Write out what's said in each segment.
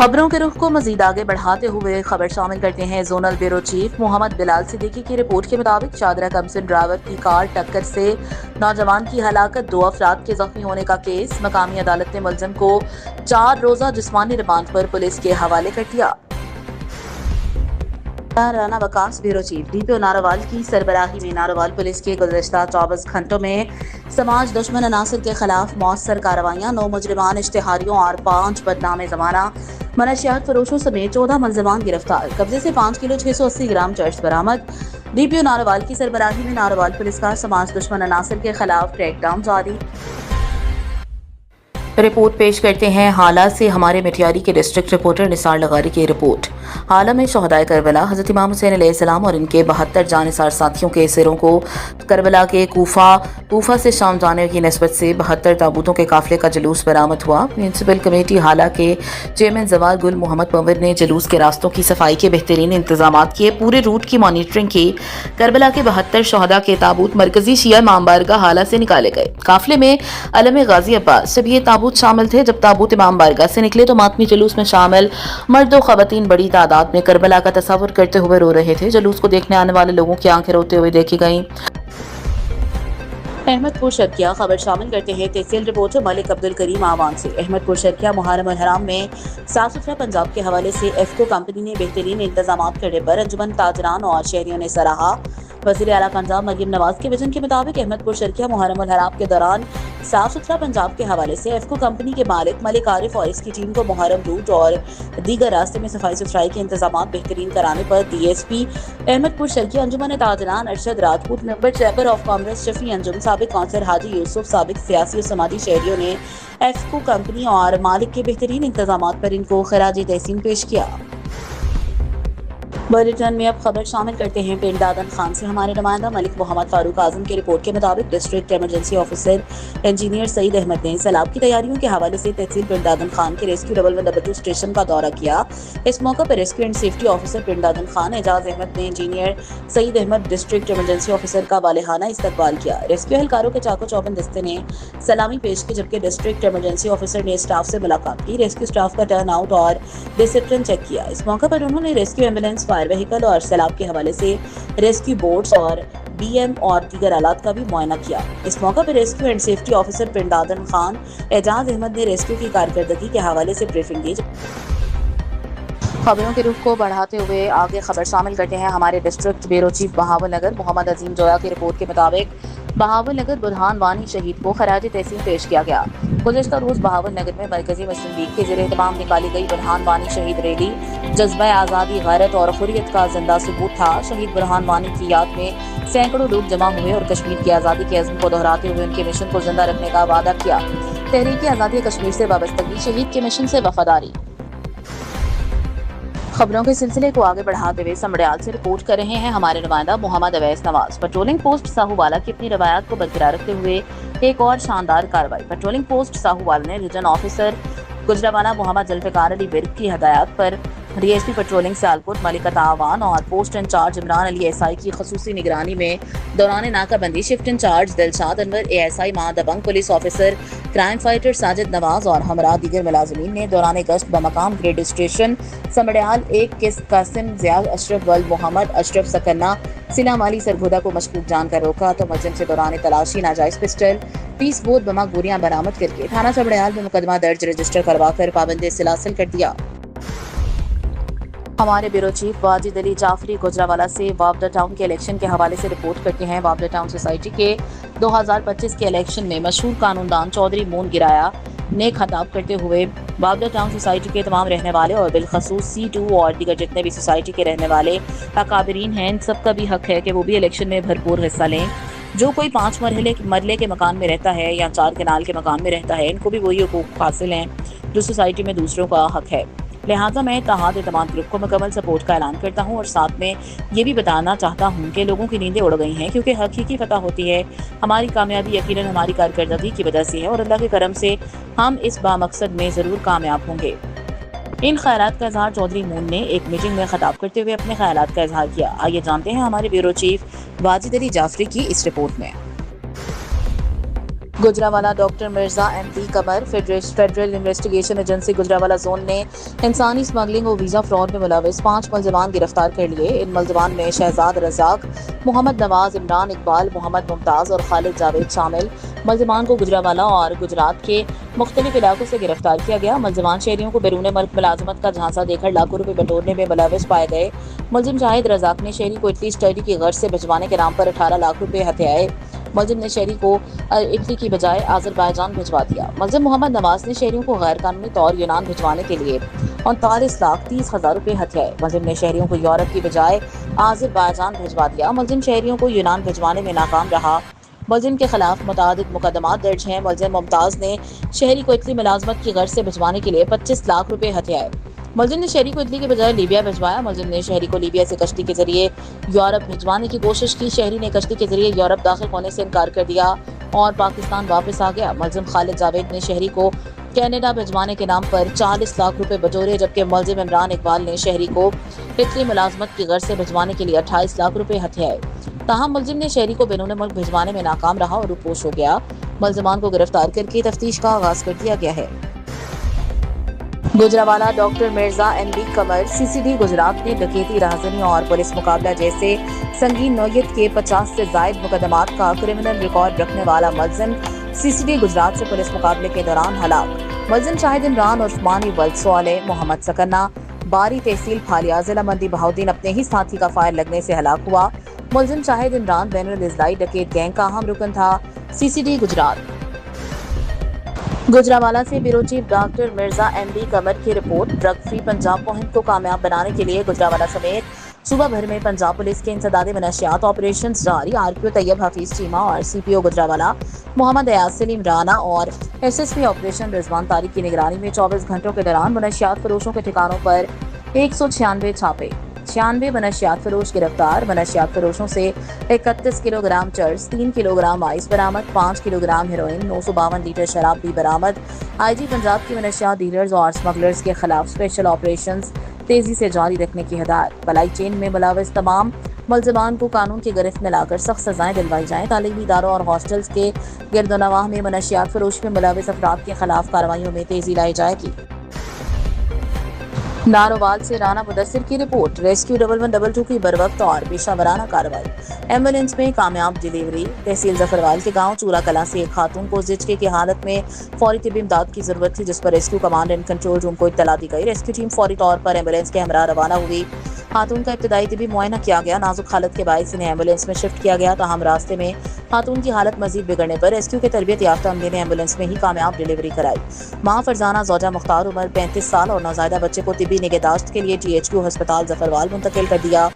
खबरों के रुख को मजीद आगे बढ़ाते हुए खबर शामिल करते हैं। Zonal bureau chief Mohammad Bilal Siddiqui की रिपोर्ट के मुताबिक चादरा कमसिन ड्राइवर की कार टक्कर से नौजवान की हलाकत, 2 अफराद के जख्मी होने का केस। मकामी अदालत ने मुलजिम को 4 रोजा जिस्मानी रिमांड पर पुलिस के हवाले कर दिया। Rana Waqas bureau chief DPO Narowal की सरबराही में नारोवाल पुलिस के गुज़श्ता 24 घंटों में समाज दुश्मन अनासर के खिलाफ मौसर कार्रवाइयाँ, 9 मुजरिमान इश्तिहारियों और 5 बदनाम ज़माना मनशियात फरोशों समेत 14 मुलजिमान गिरफ्तार। कब्जे से 5 किलो 680 ग्राम चर्च बरामद। डीपीओ नारोवाल की सरबराही में नारोवाल पुलिस का समाज दुश्मन अनासर के खिलाफ क्रैकडाउन जारी। रिपोर्ट पेश करते हैं हाला से हमारे मिठियारी के डिस्ट्रिक्ट रिपोर्टर निसार लगारी की रिपोर्ट। हाला में शहदाए करबला हज़रत इमाम हुसैन अलैहिस्सलाम और इनके 72 जानिसार साथियों के सिरों को करबला के कूफा से शाम जाने की निस्बत से 72 ताबूतों के काफिले का जुलूस बरामद हुआ। म्यूनसिपल कमेटी हाला के चेयरमैन जवाल गुल मोहम्मद पंवर ने जुलूस के रास्तों की सफाई के बेहतरीन इंतजाम किए, पूरे रूट की मॉनिटरिंग की। करबला के 72 शहदा के ताबूत मरकजी शिया इमाम बारगाह हाला से निकाले गए। काफिले में अलम गाजी अब्बास से भी ये ताबूत शामिल थे। जब ताबूत इमाम बारगाह से निकले तो मातमी जुलूस में शामिल मर्द और खवातीन बड़ी तादाद में करबला का तस्वुर करते हुए रो रहे थे। जुलूस को देखने आने वाले लोगों की आंखें रोते हुए देखी गईं। अहमदपुर शर्किया खबर शामिल करते हैं तहसील रिपोर्टर मलिक अब्दुल करीम आवान से। अहमदपुर शर्किया मुहर्रम अल हराम में साफ सुथरा पंजाब के हवाले से एफको कंपनी ने बेहतरीन इंतजाम करने पर अंजुमन ताजरान और शहरियों ने सराहा। वज़ीर आला पंजाब मरियम नवाज के विजन के मुताबिक अहमदपुर शर्किया मुहर्रम अल हराम के दौरान साफ सुथरा पंजाब के हवाले से एफको कंपनी के मालिक मलिक आरिफ और इसकी टीम को मुहर्रम रूट और दीगर रास्ते में सफाई सुथराई के इंतजाम बेहतरीन कराने पर डीएसपी अहमदपुर शर्किया अंजुमन ताजरान Arshad Rajput, member chamber of commerce Shafi Anjum, साबिक काउंसलर हाजी यूसुफ, साबिक सियासी और समाजी शहरियों ने एफको कंपनी और मालिक के बेहतरीन इंतजाम पर इनको खराज तहसीन पेश किया। बुलेटिन में अब खबर शामिल करते हैं पिंड दादन खान से हमारे नुमाइंदा मलिक मोहम्मद फारूक आजम की रिपोर्ट के मुताबिक district emergency officer engineer Saeed Ahmed ने सैलाब की तैयारियों के हवाले से तहसील पिंड दादन खान के रेस्क्यू 112 स्टेशन का दौरा किया। इस मौके पर रेस्क्यू एंड सेफ्टी ऑफिसर पिंड दादन खान एजाज अहमद ने engineer Saeed Ahmed district emergency officer का वालेहाना इस्तकबाल किया। रेस्क्यू एहलकारों के चाको चौबंद दस्ते ने सलामी पेश की, जबकि डिस्ट्रिक्ट इमरजेंसी ऑफिसर ने स्टाफ से मुलाकात की, रेस्क्यू स्टाफ का टर्न आउट और डिसिप्लिन चेक किया। इस मौके पर उन्होंने रेस्क्यू एम्बुलेंस, फायर व्हीकल और सैलाब के हवाले से रेस्क्यू बोट्स और बीएम और दीगर आलात का भी मुआयना किया। इस मौके पर रेस्क्यू एंड सेफ्टी ऑफिसर पिंड दादन खान एजाज अहमद ने रेस्क्यू की कारकर्दगी के हवाले से ब्रीफिंग दी। खबरों के रुख को बढ़ाते हुए आगे खबर शामिल करते हैं हमारे डिस्ट्रिक्ट ब्यूरो चीफ बहावल नगर मोहम्मद अजीम जोया की रिपोर्ट के मुताबिक बहावल नगर बुरहान वानी शहीद को खराज तहसीन पेश किया गया। गुज़श्ता रोज बहावल नगर में मरकजी मुस्लिम लीग के ज़रिए तमाम निकाली गई बुरहान वानी शहीद रैली जज्बा आज़ादी, गैरत और हुर्रियत का जिंदा सबूत था। शहीद बुरहान वानी की याद में सैकड़ों लोग जमा हुए और कश्मीर की आज़ादी के अज़्म को दोहराते हुए उनके मिशन को जिंदा रखने का वादा किया। तहरीक आज़ादी कश्मीर से वाबस्तगी, शहीद के मिशन से वफादारी। खबरों के सिलसिले को आगे बढ़ाते हुए समड़ियाल से रिपोर्ट कर रहे हैं हमारे नुमाइंदा मोहम्मद अवैस नवाज। पेट्रोलिंग पोस्ट साहूवाला की अपनी रवायत को बरकरार रखते हुए एक और शानदार कार्रवाई। पेट्रोलिंग पोस्ट साहूवाला ने रीजन ऑफिसर गुजरावाला मोहम्मद जुल्फिकार अली बिर्क की हदायत पर डीएसपी पेट्रोलिंग सियालकोट मलिक आवान और post incharge Imran Ali SI की खसूसी निगरानी में दौरान नाकाबंदी shift incharge Dilshad Anwar, ASI मां दबंग police officer crime fighter Sajid Nawaz और हमरा दीगर मुलाजिमीन ने दौरान गश्त बमकाम ग्रेड स्टेशन समड़ियाल 1 किस कासिम ज़िया अशरफ वल मोहम्मद अशरफ सकन्ना सिला माली सरगोदा को मशकूक जानकर रोका तो मुलजिम से दौरान तलाशी नाजायज पिस्टल 30 बोर बमा गोलियां बरामद करके थाना समड़ियाल में मुकदमा दर्ज रजिस्टर करवाकर पाबंदी से हासिल कर दिया। हमारे ब्यूरो चीफ वाजिद अली जाफरी गुजरावाला से वावड़ा टाउन के इलेक्शन के हवाले से रिपोर्ट करते हैं। वावड़ा टाउन सोसाइटी के 2025 के इलेक्शन में मशहूर कानूनदान चौधरी मून गिराया ने खिताब करते हुए वावड़ा टाउन सोसाइटी के तमाम रहने वाले और बिलखसूस C2 और दीगर जितने भी सोसाइटी के रहने वाले अकाबरीन हैं, इन सबका भी हक है कि वो भी इलेक्शन में भरपूर हिस्सा लें। जो कोई 5 मरले के मकान में रहता है या 4 कनाल के मकान में रहता है, इनको भी वही हुकूक हासिल हैं जो सोसाइटी में दूसरों का हक है। लिहाजा मैं इत्तेहाद एतमाद ग्रुप को मुकम्मल सपोर्ट का ऐलान करता हूँ और साथ में ये भी बताना चाहता हूँ कि लोगों की नींदें उड़ गई हैं, क्योंकि हकीकी फतह होती है। हमारी कामयाबी यकीनन हमारी कारकर्दगी की वजह से है और अल्लाह के करम से हम इस बामकसद में ज़रूर कामयाब होंगे। इन ख्यालात का इजहार चौधरी मून ने एक मीटिंग में खिताब करते हुए अपने ख्यालात का इजहार किया। आइए जानते हैं हमारे ब्यूरो चीफ वाजिद अली जाफरी की इस रिपोर्ट में। Gujranwala doctor Mirza MP Qamar federal investigation agency Gujranwala zone ने इंसानी स्मगलिंग और वीजा फ्रॉड में मुलविस 5 मुलजमान गिरफ्तार कर लिए। इन मुलजमान में शहजाद रजाक, मोहम्मद नवाज, इमरान इकबाल, मोहम्मद मुमताज और खालिद जावेद शामिल। मुलजमान को गुजरावाला और गुजरात के मुख्तलिफ इलाकों से गिरफ्तार किया गया। मुलजमान शहरियों को बैरून मुल्क मुलाजमत का झांसा देकर लाखों रुपए बटोरने में मुलविस पाए गए। मुलजिम शाहिद रजाक ने शहरी को इटली स्टडी की गर्ज से भिजवाने के नाम पर 18 लाख रुपए हथियाए। मुलजिम ने शहरी को इटली की बजाय आज़रबाईजान भिजवा दिया। मुलजिम मोहम्मद नवाज ने शहरियों को गैर कानूनी तौर यूनान भिजवाने के लिए 39,30,000 रुपए हथियाए। मुलजिम ने शहरियों को यूरोप की बजाय आज़रबाईजान भिजवा दिया। मुलजिम शहरियों को यूनान भिजवाने में नाकाम रहा। मुलजिम के खिलाफ मुतअद्दिद मुकदमात दर्ज हैं। मुलजिम मुमताज ने शहरी को इटली मुलाजमत की गर्ज से भिजवाने के लिए 25 लाख रुपए हथियाए। मुलजिम ने शहरी को इटली के बजाय लीबिया भिजवाया। मुलजिम ने शहरी को लीबिया से कश्ती के जरिए यूरोप भिजवाने की कोशिश की। शहरी ने कश्ती के जरिए यूरोप दाखिल होने से इनकार कर दिया और पाकिस्तान वापस आ गया। मुलजिम खालिद जावेद ने शहरी को कनाडा भिजवाने के नाम पर 40 लाख रुपए बटोरे, जबकि मुलजिम इमरान इकबाल ने शहरी को इटली मुलाजमत की गर्ज से भिजवाने के लिए 28 लाख रुपए हथियाए। ताहम मुलजिम ने शहरी को बैरून मुल्क भिजवाने में नाकाम रहा और रुपोश हो गया। मुलजमान को गिरफ्तार करके तफ्तीश का आगाज कर दिया गया है। गुजरावाला डॉक्टर मिर्जा एमबी कमर सीसीडी गुजरात ने डकैती, राहजनी और पुलिस मुकाबला जैसे संगीन नौयत के 50 से जायद मुकदमात का क्रिमिनल रिकॉर्ड रखने वाला मुलजिम सीसीडी गुजरात से पुलिस मुकाबले के दौरान हलाक। मुलजिम शाहिद इमरान उर्फ मानी वल्द सोले मोहम्मद सकन्ना बारी तहसील फालिया जिला मंडी बहाउद्दीन अपने ही साथी का फायर लगने से हलाक हुआ। मुलजिम शाहिद इमरान बैनुल इजलाई डकैत गैंग का अहम रुकन था। सीसीडी गुजरात। गुजरावाला से bureau chief doctor Mirza MB Qamar की रिपोर्ट। ड्रग फ्री पंजाब मुहिम को कामयाब बनाने के लिए गुजरावाला समेत सूबा भर में पंजाब पुलिस के इंसदादे मनशियात ऑपरेशन जारी। आरपीओ तैयब हफीज चीमा और सीपीओ गुजरावाला मोहम्मद अयाज सलीम राना और एसएसपी ऑपरेशन रिजवान तारिक की निगरानी में 24 घंटों के दौरान मनशियात फरोशों के ठिकानों पर 196 छापे, 96 मनशियात फरोश गिरफ्तार। मनशियात फरोशों से 31 किलोग्राम चर्स, 3 किलोग्राम आइस बरामद, 5 किलोग्राम हेरोइन, 952 लीटर शराब भी बरामद। आईजी पंजाब की मनशियात डीलर्स और स्मगलर्स के खिलाफ स्पेशल ऑपरेशंस तेजी से जारी रखने की हिदायत। भलाई चेन में मुलविस तमाम मुलजमान को कानून की गिरफ्त में लाकर सख्त सजाएं दिलवाई जाएं। तालीमी इदारों और हॉस्टल्स के गिरदोनवाह में मनशियात फरोश में मुलविस अफराद के खिलाफ कार्रवाइयों में तेजी लाई जाएगी। नारोवाल से राना मुदस्सिर की रिपोर्ट। रेस्क्यू 1122 की बरवक्त और पेशावराना कार्रवाई। एम्बुलेंस में कामयाब डिलीवरी। तहसील जफरवाल के गांव चूरा कला से एक खातून को जिचके की हालत में फौरी तिब्बी इमदाद की जरूरत थी, जिस पर rescue command and control room को इत्तला दी गई। रेस्क्यू टीम फौरी तौर पर एम्बुलेंस के हमरा रवाना हुई। खातून का इब्तदाई तिब्बी मुआयना किया गया। नाजुक हालत के बायस इन्हें एम्बुलेंस में शिफ्ट किया गया। ताहम रास्ते में खातून की हालत मजीद बिगड़ने पर रेस्क्यू के तरबियत याफ्ता अमले ने एम्बुलेंस में ही कामयाब डिलीवरी कराई। मां फरजाना ज़ौजा मुख्तार उमर 35 साल और नौज़ायदा बच्चे को तिब्बी निगहदाश्त के लिए THQ अस्पताल जफरवाल मुंतकिल कर दिया।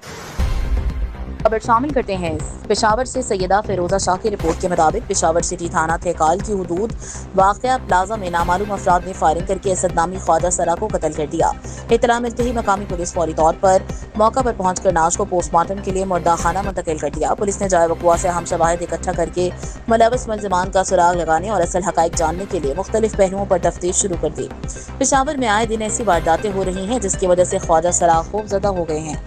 खबर शामिल करते हैं पेशावर से सैयदा फिरोजा शाह की रिपोर्ट के मुताबिक पेशावर सिटी थाना थेकाल की हुदूद वाक़या प्लाजा में नामालूम अफराद ने फायरिंग करके असद नामी ख्वाजा सरा को कत्ल कर दिया। इत्तला मिलते ही मकामी पुलिस फौरी तौर पर मौका पर पहुंचकर नाश को पोस्टमार्टम के लिए मुर्दा खाना मुंतकिल कर दिया। पुलिस ने जाए वक़ुआ से अहम शवाहिद इकट्ठा करके मुलविस मुलज़मान का सुराग लगाने और असल हक़ाइक़ जानने के लिए मुख्तलिफ पहलुओं पर तफ्तीश शुरू कर दी। पेशावर में आए दिन ऐसी वारदातें हो रही हैं जिसकी वजह से ख्वाजा सरा खौफज़दा हो गए हैं।